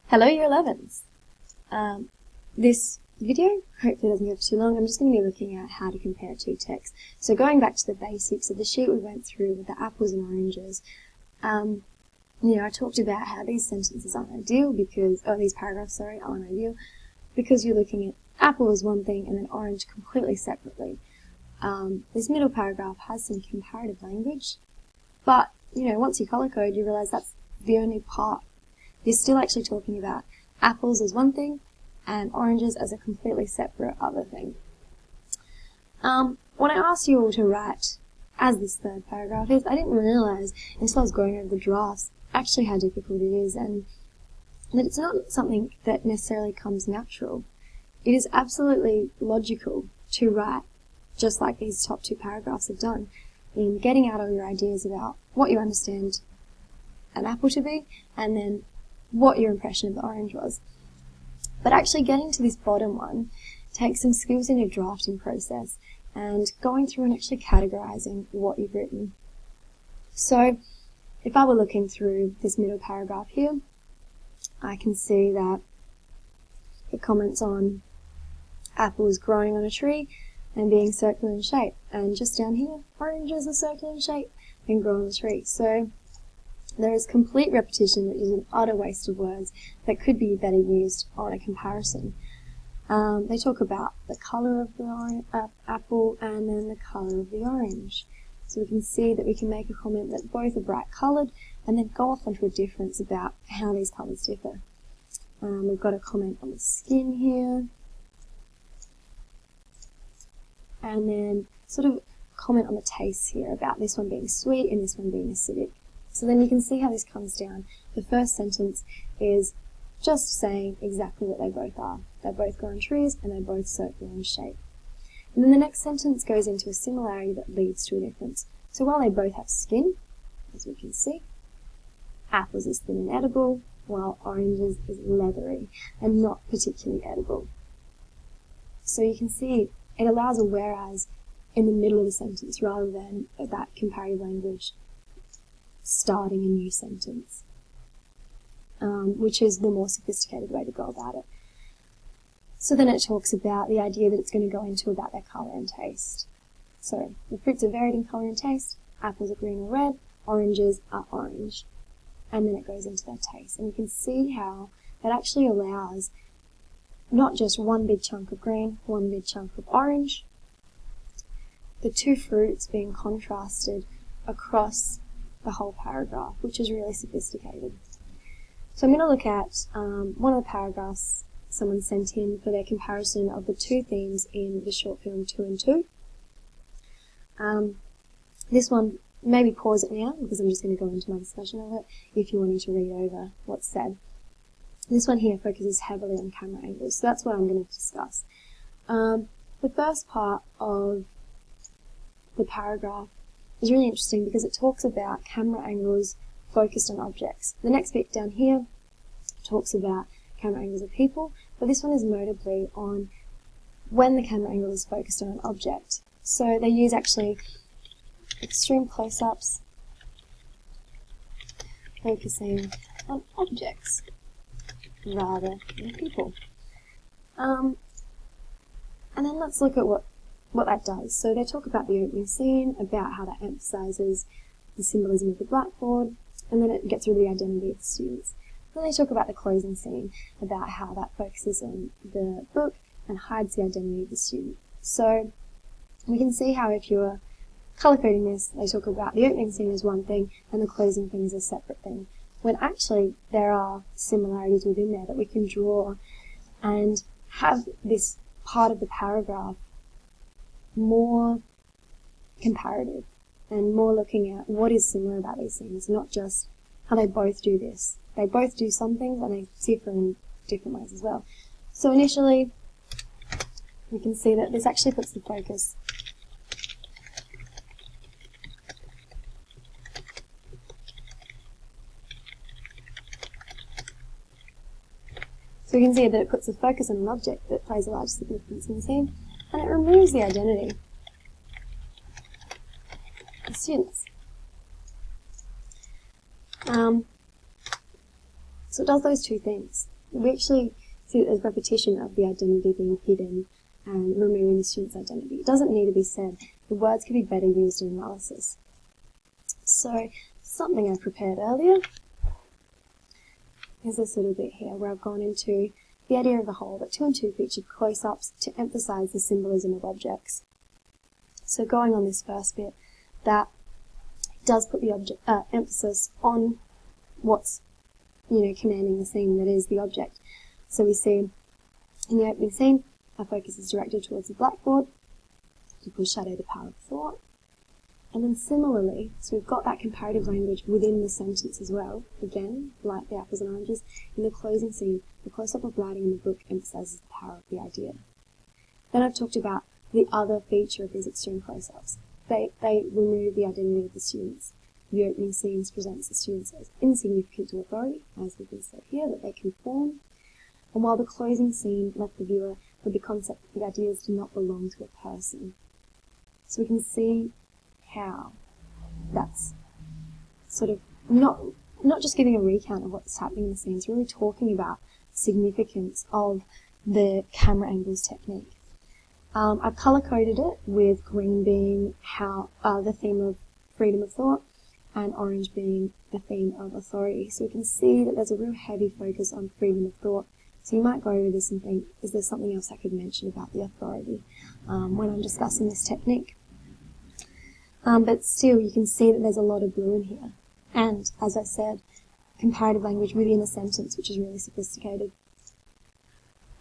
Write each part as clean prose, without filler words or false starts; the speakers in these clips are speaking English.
Hello Year 11s! This video hopefully doesn't go for too long. I'm just going to be looking at how to compare two texts. So going back to the basics of the sheet we went through with the apples and oranges, I talked about how these sentences aren't ideal because, these paragraphs, aren't ideal because you're looking at apple as one thing and then orange completely separately. This middle paragraph has some comparative language, but, once you color code, you realize that's the only part. You're still actually talking about apples as one thing and oranges as a completely separate other thing. When I asked you all to write as this third paragraph is, I didn't realize until I was going over the drafts actually how difficult it is, and that it's not something that necessarily comes natural. It is absolutely logical to write just like these top two paragraphs have done, in getting out all your ideas about what you understand an apple to be, and then what your impression of the orange was. But actually getting to this bottom one takes some skills in your drafting process and going through and actually categorizing what you've written. So if I were looking through this middle paragraph here, I can see that it comments on apples growing on a tree and being circular in shape, and just down here, oranges are circular in shape and grow on the tree. So there is complete repetition, which is an utter waste of words that could be better used on a comparison. They talk about the colour of the apple and then the colour of the orange. So we can see that we can make a comment that both are bright coloured and then go off onto a difference about how these colours differ. We've got a comment on the skin here, and then sort of comment on the taste here about this one being sweet and this one being acidic. So then you can see how this comes down. The first sentence is just saying exactly what they both are. They both grow on trees and they're both circular in shape. And then the next sentence goes into a similarity that leads to a difference. So while they both have skin, as we can see, apples is thin and edible, while oranges is leathery and not particularly edible. So you can see it allows a whereas in the middle of the sentence rather than that comparative language starting a new sentence, which is the more sophisticated way to go about it. So then it talks about the idea that it's going to go into about their colour and taste. So the fruits are varied in colour and taste, apples are green or red, oranges are orange. And then it goes into their taste. And you can see how that actually allows not just one big chunk of green, one big chunk of orange, the two fruits being contrasted across the whole paragraph, which is really sophisticated. So I'm going to look at one of the paragraphs someone sent in for their comparison of the two themes in the short film 2 and 2. This one, maybe pause it now because I'm just going to go into my discussion of it if you're wanting to read over what's said. This one here focuses heavily on camera angles, so that's what I'm going to discuss. The first part of the paragraph is really interesting because it talks about camera angles focused on objects. The next bit down here talks about camera angles of people, but this one is notably on when the camera angle is focused on an object. So they use actually extreme close-ups focusing on objects rather than people. And then let's look at what that does. So they talk about the opening scene, about how that emphasises the symbolism of the blackboard, and then it gets rid of the identity of the students. Then they talk about the closing scene, about how that focuses on the book and hides the identity of the student. So we can see how if you're colour coding this, they talk about the opening scene as one thing and the closing thing as a separate thing, when actually there are similarities within there that we can draw and have this part of the paragraph more comparative and more looking at what is similar about these things, not just how they both do this. They both do some things and they differ in different ways as well. So initially, you can see that this actually puts the focus So you can see that it puts the focus on an object that plays a large significance in the scene, and it removes the identity of the students. So it does those two things. we actually see that there's repetition of the identity being hidden and removing the student's identity. It doesn't need to be said. The words could be better used in analysis. So, something I prepared earlier is this little bit here where I've gone into the idea of the whole, that 2 and 2 featured close-ups to emphasize the symbolism of objects. So going on this first bit, that does put the emphasis on what's, commanding the scene, that is the object. So we see in the opening scene, our focus is directed towards the blackboard to foreshadow the power of thought. And then similarly, so we've got that comparative language within the sentence as well. Again, like the apples and oranges, in the closing scene, the close-up of writing in the book emphasizes the power of the idea. Then I've talked about the other feature of these extreme close-ups. They remove the identity of the students. The opening scenes presents the students as insignificant to authority, as we can say here, that they conform. And while the closing scene left the viewer with the concept that the ideas do not belong to a person. So we can see how that's sort of not just giving a recount of what's happening in the scenes, really talking about the significance of the camera angles technique. I've colour-coded it with green being the theme of freedom of thought and orange being the theme of authority. So we can see that there's a real heavy focus on freedom of thought. So you might go over this and think, is there something else I could mention about the authority when I'm discussing this technique? But still, you can see that there's a lot of blue in here. And, as I said, comparative language within a sentence, which is really sophisticated.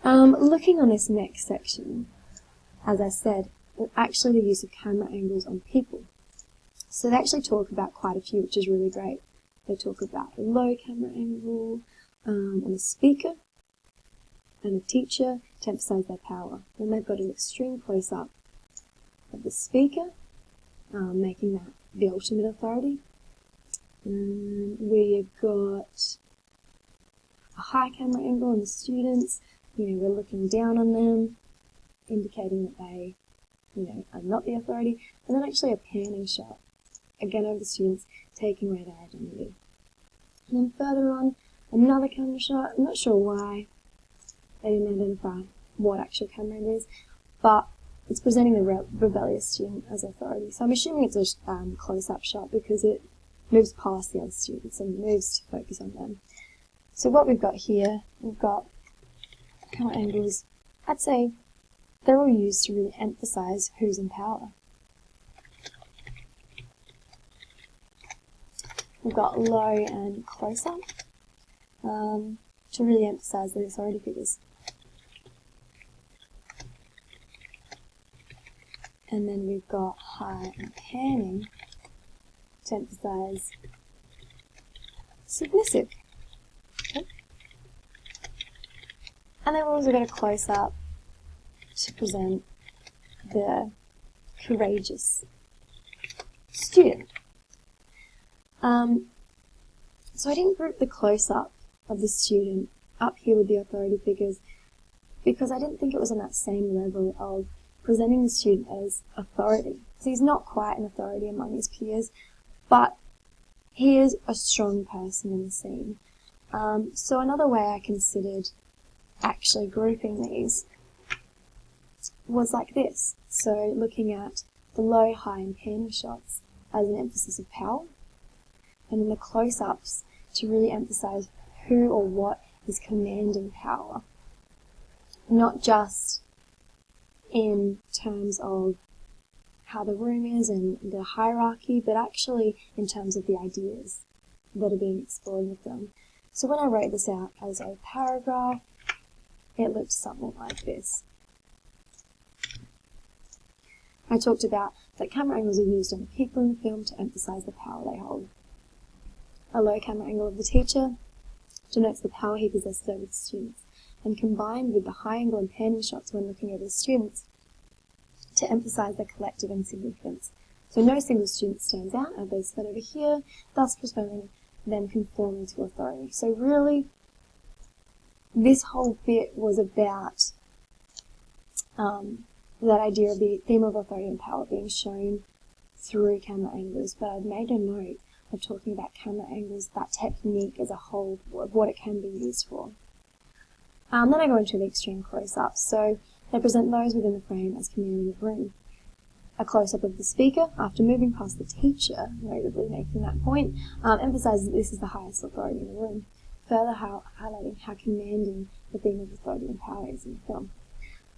Looking on this next section, as I said, actually the use of camera angles on people. So they actually talk about quite a few, which is really great. They talk about the low camera angle on a speaker and a teacher to emphasize their power. Then they've got an extreme close-up of the speaker, making that the ultimate authority. We've got a high camera angle on the students. We're looking down on them, indicating that they, are not the authority. And then actually a panning shot, again over the students, taking away their identity. And then further on, another camera shot. I'm not sure why they didn't identify what actual camera it is, but it's presenting the rebellious student as authority. So I'm assuming it's a close-up shot because it moves past the other students and moves to focus on them. So what we've got here, we've got camera angles. I'd say they're all used to really emphasize who's in power. We've got low and close-up to really emphasize the authority figures. And then we've got high and panning to emphasize submissive. Okay. And then we've also got a close-up to present the courageous student. So I didn't group the close-up of the student up here with the authority figures because I didn't think it was on that same level of presenting the student as authority. So he's not quite an authority among his peers, but he is a strong person in the scene. So another way I considered actually grouping these was like this. So looking at the low, high and panning shots as an emphasis of power, and then the close-ups to really emphasize who or what is commanding power. Not just in terms of how the room is and the hierarchy, but actually in terms of the ideas that are being explored with them. So when I wrote this out as a paragraph, it looked something like this. I talked about that camera angles are used on the people in the film to emphasize the power they hold. A low camera angle of the teacher denotes the power he possesses over the students, and combined with the high angle and panning shots when looking over the students to emphasize their collective insignificance. So no single student stands out, as they said over here, thus preventing them conforming to authority. So really, this whole bit was about that idea of the theme of authority and power being shown through camera angles, but I've made a note of talking about camera angles, that technique as a whole, of what it can be used for. Then I go into the extreme close-ups. So they present those within the frame as commanding the room. A close-up of the speaker after moving past the teacher, notably making that point, emphasises that this is the highest authority in the room, further highlighting how commanding the theme of authority and power is in the film.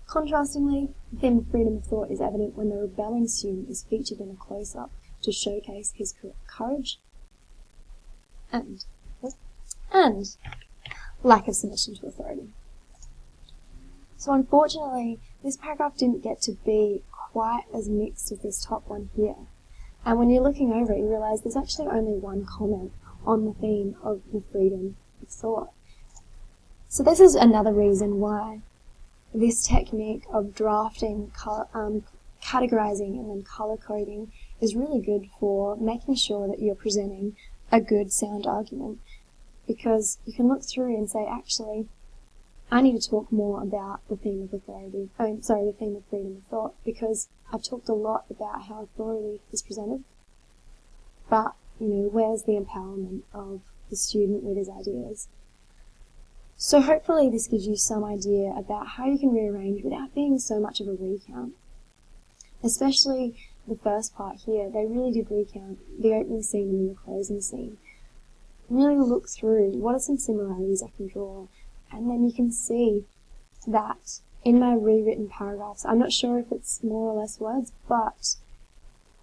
Contrastingly, the theme of freedom of thought is evident when the rebelling student is featured in a close-up to showcase his courage and lack of submission to authority. So unfortunately, this paragraph didn't get to be quite as mixed as this top one here. And when you're looking over it, you realise there's actually only one comment on the theme of the freedom of thought. So this is another reason why this technique of drafting, categorizing and then color coding is really good for making sure that you're presenting a good sound argument, because you can look through and say, actually, I need to talk more about the theme of the theme of freedom of thought, because I've talked a lot about how authority is presented, but, where's the empowerment of the student with his ideas? So hopefully this gives you some idea about how you can rearrange without being so much of a recount. Especially the first part here, they really did recount the opening scene and the closing scene. Really look through what are some similarities I can draw, and then you can see that in my rewritten paragraphs, I'm not sure if it's more or less words, but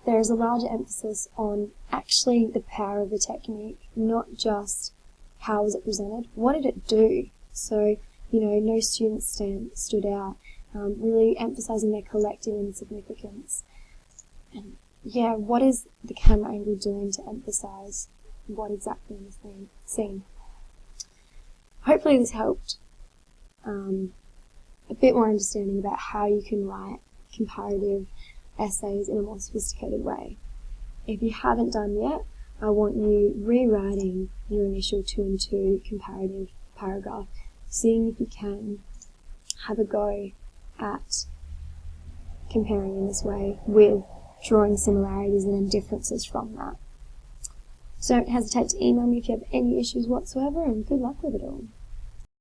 there is a larger emphasis on actually the power of the technique, not just how was it presented, what did it do? So, no students stood out, really emphasizing their collective insignificance. And what is the camera angle doing to emphasize what exactly is being seen? Hopefully this helped a bit more understanding about how you can write comparative essays in a more sophisticated way. If you haven't done yet, I want you rewriting your initial 2 and 2 comparative paragraph, seeing if you can have a go at comparing in this way with drawing similarities and then differences from that. So don't hesitate to email me if you have any issues whatsoever, and good luck with it all.